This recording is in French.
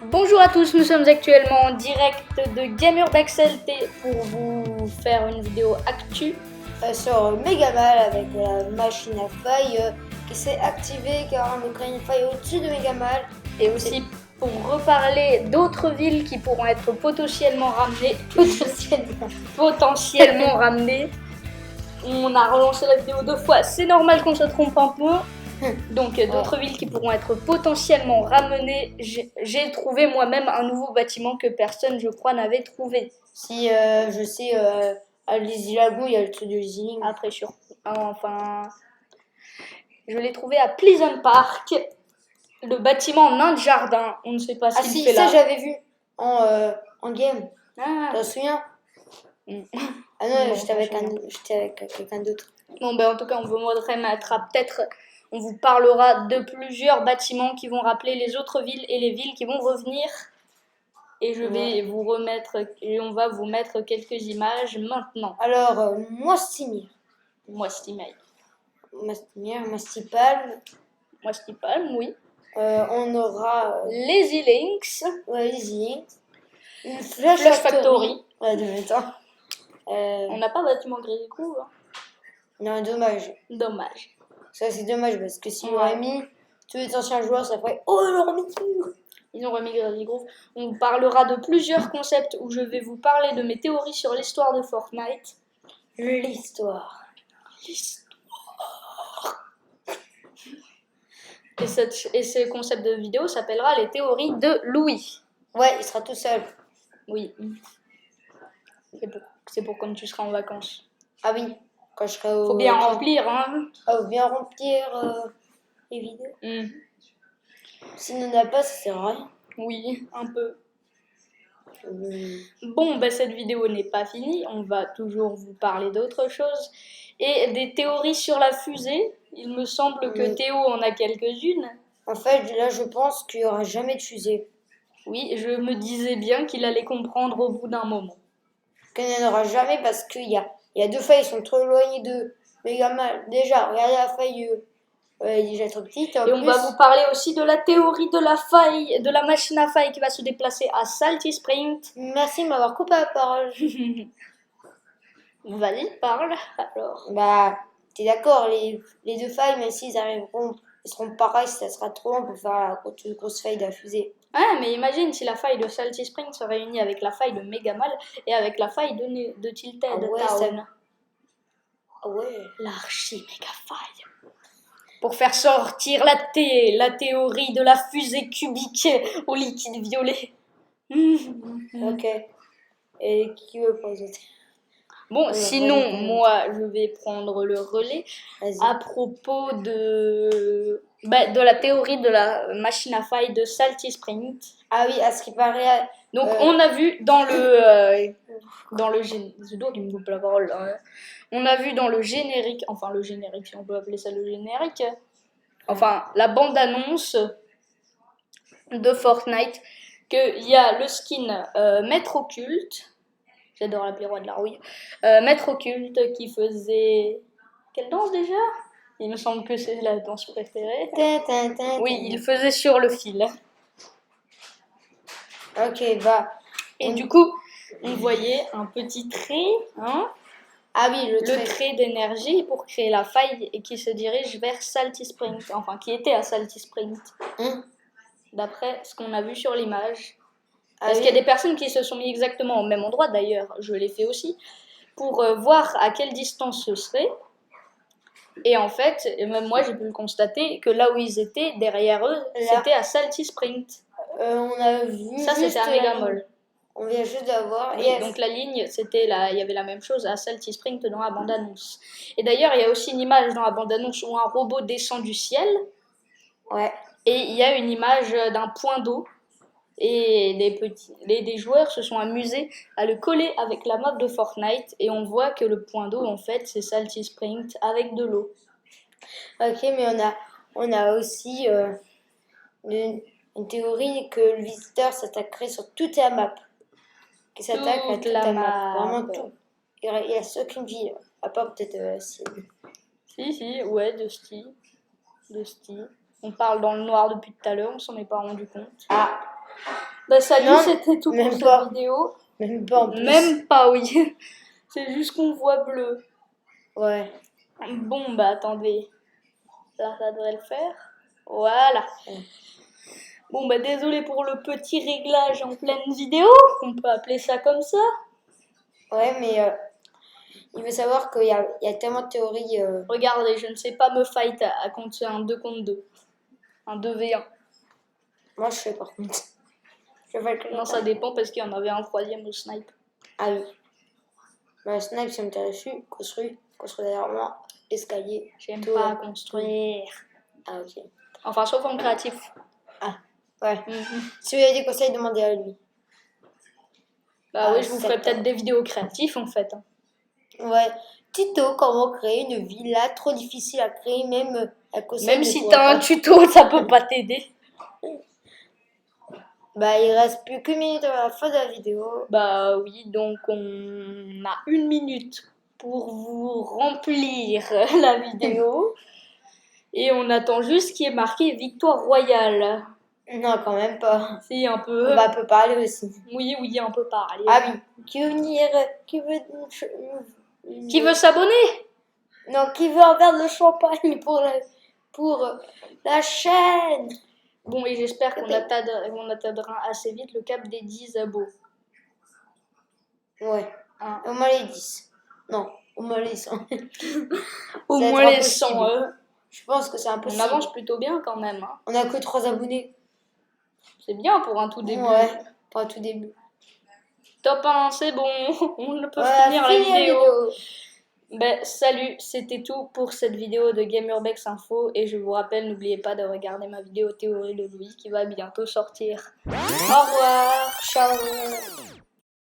Bonjour à tous, nous sommes actuellement en direct de Gamer d'Axel T pour vous faire une vidéo actu sur Megamal avec la machine à faille qui s'est activée car on a créé une faille au-dessus de Megamal. Et aussi pour reparler d'autres villes qui pourront être potentiellement ramenées. Potentiellement ramenées. On a relancé la vidéo 2 fois, c'est normal qu'on se trompe un peu. Donc d'autres villes qui pourront être potentiellement ramenées. J'ai trouvé moi-même un nouveau bâtiment que personne, je crois, n'avait trouvé. Si je sais, à Lazy Lagoon, il y a le truc de Lazy. Après, je l'ai trouvé à Pleasant Park, le bâtiment nain de jardin. On ne sait pas ce qu'il fait là. Ça j'avais vu en game. Ah. Tu te souviens? Ah non, j'étais avec quelqu'un d'autre. Bon, ben en tout cas, on vous mettra peut-être. On vous parlera de plusieurs bâtiments qui vont rappeler les autres villes et les villes qui vont revenir. Et je vais vous remettre, et on va vous mettre quelques images maintenant. Alors, Mostipalm, oui. On aura Lazy Links. Ouais, Lazy Links. Une Flush Factory. Ouais, de même temps. On n'a pas bâtiment Gris Groove. Hein. Non, dommage. Ça, c'est dommage parce que s'ils auraient mis tous les anciens joueurs, ça ferait oh, ils l'ont remis. Ils ont remis Gris Groove. On parlera de plusieurs concepts où je vais vous parler de mes théories sur l'histoire de Fortnite. L'histoire. Et ce concept de vidéo s'appellera les théories de Louis. Ouais, il sera tout seul. Oui. C'est pour quand tu seras en vacances. Ah oui, quand je serai au... Faut bien remplir, hein. Ah, faut bien remplir les vidéos. S'il n'en a pas, ça sert à rien. Oui, un peu. Bon, ben cette vidéo n'est pas finie. On va toujours vous parler d'autre chose. Et des théories sur la fusée. Il me semble que Théo en a quelques-unes. En fait, là, je pense qu'il n'y aura jamais de fusée. Oui, je me disais bien qu'il allait comprendre au bout d'un moment. Qu'il n'y en aura jamais parce qu'il y a deux failles, ils sont trop éloignées de Megamal. Déjà, regardez la faille, elle est déjà trop petite. Et on va vous parler aussi de la théorie de la faille, de la machine à faille qui va se déplacer à Salty Springs. Merci de m'avoir coupé la parole. Vas-y, parle alors. Bah, t'es d'accord, les deux failles, même s'ils arriveront, ils seront pareils, ça sera trop long pour faire la grosse faille de la fusée. Ouais, mais imagine si la faille de Salty Springs se réunit avec la faille de Megamal et avec la faille de Tilted Town. Ah ouais. L'archi méga faille. Pour faire sortir la théorie de la fusée cubique au liquide violet. Ok. Et qui veut poser? Bon, sinon, moi, je vais prendre le relais à propos de la théorie de la machine à faille de Salty Springs. Ah oui, à ce qui paraît... Donc, on a vu dans le c'est toi qui me coupe la parole, hein. On a vu dans le générique, enfin le générique, si on peut appeler ça le générique, enfin la bande-annonce de Fortnite, qu'il y a le skin Maître Occulte. J'adore l'appeler roi de la rouille. Maître Occulte qui faisait... Quelle danse déjà? Il me semble que c'est la danse préférée. Oui, il faisait sur le fil. Ok, bah... Et du coup, on voyait un petit trait, hein? Ah oui, le trait d'énergie pour créer la faille et qui se dirige vers Salty Springs. Enfin, qui était à Salty Springs. D'après ce qu'on a vu sur l'image. Parce qu'il y a des personnes qui se sont mis exactement au même endroit, d'ailleurs, je l'ai fait aussi, pour voir à quelle distance ce serait. Et en fait, même moi j'ai pu le constater, que là où ils étaient, derrière eux, c'était à Salty Springs. On a vu ça, c'était à Megamall. On vient juste d'avoir. Oui, donc la ligne, c'était là, il y avait la même chose à Salty Springs dans la bande-annonce. Et d'ailleurs, il y a aussi une image dans la bande-annonce où un robot descend du ciel. Ouais. Et il y a une image d'un point d'eau. Et des joueurs se sont amusés à le coller avec la map de Fortnite et on voit que le point d'eau en fait c'est Salty Springs avec de l'eau. Ok, mais on a aussi une théorie que le visiteur s'attaquerait sur toute la map. Qui s'attaque à toute la map. Vraiment tout. Il reste aucune vie, à part peut-être Si, ouais, de style. On parle dans le noir depuis tout à l'heure, on s'en est pas rendu compte. Ah, Bah salut, Non, c'était tout pour même cette pas. vidéo. même pas en plus. Même pas, oui. C'est juste qu'on voit bleu. Ouais. Bon, bah attendez. Ça devrait le faire. Voilà. Ouais. Bon, bah désolé pour le petit réglage en pleine vidéo. On peut appeler ça comme ça. Ouais, mais il faut savoir qu'il y a tellement de théories. Regardez, je ne sais pas me fight à contre un 2 contre 2. Un 2v1. Moi, je sais par contre. Je fais que Non, ça dépend parce qu'il y en avait un troisième au snipe. Ah oui. Bah, snipe, si on me tire dessus, construit derrière moi, escalier. J'aime tout. pas construire. Ah, ok. Enfin, sauf en créatif. Ah, ouais. Mhm. Si vous avez des conseils, demandez à lui. Bah Ah, oui, je vous ferai 7 peut-être ans. des vidéos créatives en fait. Ouais. Tito, comment créer une villa trop difficile à créer, même à conseil Même ne si pourrait t'as un pas. tuto, ça peut pas t'aider. Bah, il reste plus qu'une minute à la fin de la vidéo. Bah oui, donc on a 1 minute pour vous remplir la vidéo. Et on attend juste qu'il y ait marqué victoire royale. Non, quand même pas. C'est un peu. On va un peu parler aussi. Oui, un peu parler. Ah oui. Qui veut venir. Qui veut. Qui veut s'abonner? Non, qui veut un verre de champagne pour la chaîne. Bon, et j'espère qu'on atteindra assez vite le cap des 10 abos. Ouais. Hein. Au moins les 10. Non, au moins les 100. Au Ça va moins être les impossible. 100. Je pense que c'est On impossible. avance plutôt bien quand même. Hein. On a que 3 abonnés. C'est bien pour un tout début. Ouais, pour un tout début. Top 1, c'est bon. On peut Voilà, finir la fini vidéo. Ben, salut, c'était tout pour cette vidéo de GamerBex Info. Et je vous rappelle, n'oubliez pas de regarder ma vidéo théorie de Louis qui va bientôt sortir. Au revoir. Ciao.